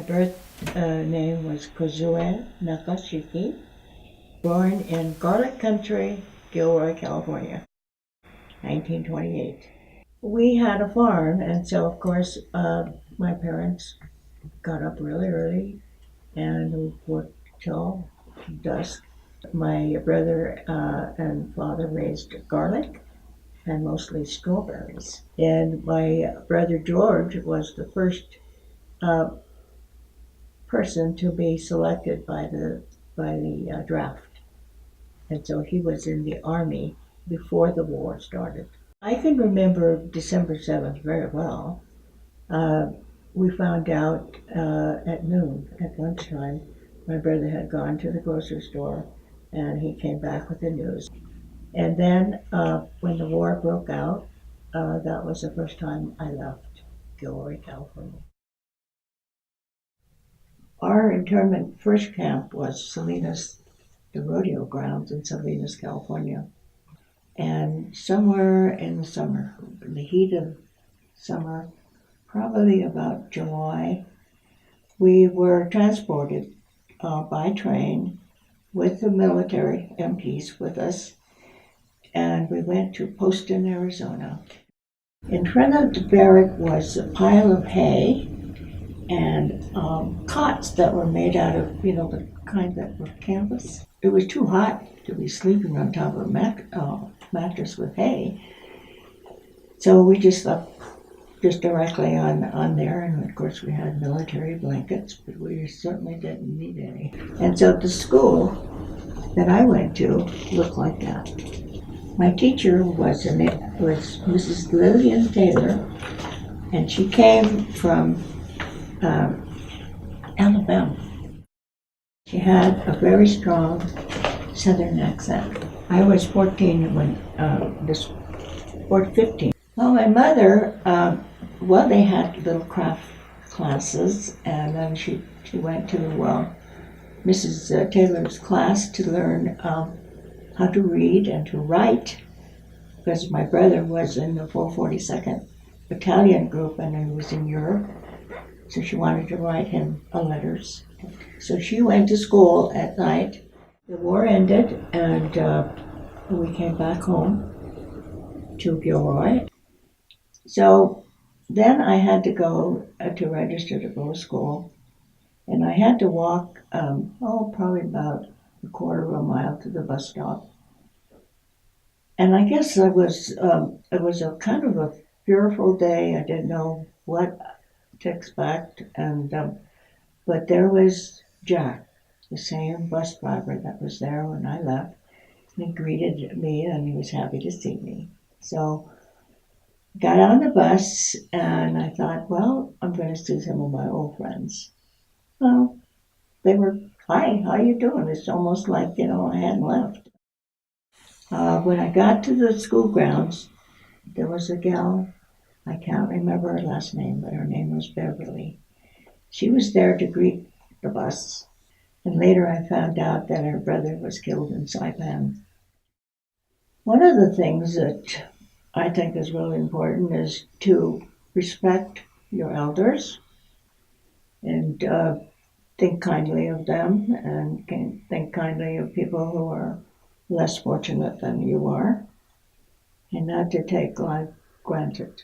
birth name was Kozuye Nakashiki, born in Garlic Country, Gilroy, California, 1928. We had a farm, and so of course my parents got up really early and worked till dusk. My brother and father raised garlic and mostly strawberries. And my brother George was the first uh, person to be selected by the draft, and so he was in the army before the war started. I can remember December 7th very well. Uh, we found out at noon, at lunchtime, my brother had gone to the grocery store, and he came back with the news. And then when the war broke out, that was the first time I left Gilroy, California. Our internment first camp was Salinas, the rodeo grounds in Salinas, California. And somewhere in the summer, in the heat of summer, probably about July, we were transported by train with the military MPs with us, and we went to Poston, Arizona. In front of the barrack was a pile of hay and cots that were made out of, the kind that were canvas. It was too hot to be sleeping on top of a mattress with hay, so we just slept just directly on there, and of course we had military blankets, but we certainly didn't need any. And so the school that I went to looked like that. My teacher was Mrs. Lillian Taylor, and she came from Alabama. She had a very strong Southern accent. I was 14 when or 15. Well, my mother, they had little craft classes, and then she went to Mrs. Taylor's class to learn how to read and to write, because my brother was in the 442nd Battalion group and he was in Europe, so she wanted to write him letters. So she went to school at night. The war ended, and we came back home to Gilroy. So then I had to go to register to go to school, and I had to walk, probably about a quarter of a mile to the bus stop. And I guess it was a kind of a fearful day. I didn't know what to expect, but there was Jack, the same bus driver that was there when I left. He greeted me, and he was happy to see me. So got on the bus, and I thought, well, I'm going to see some of my old friends. Well, they were, hi, how you doing? It's almost like, I hadn't left. When I got to the school grounds, there was a gal, I can't remember her last name, but her name was Beverly. She was there to greet the bus, and later I found out that her brother was killed in Saipan. One of the things that I think is really important is to respect your elders and think kindly of them, and think kindly of people who are less fortunate than you are, and not to take life granted.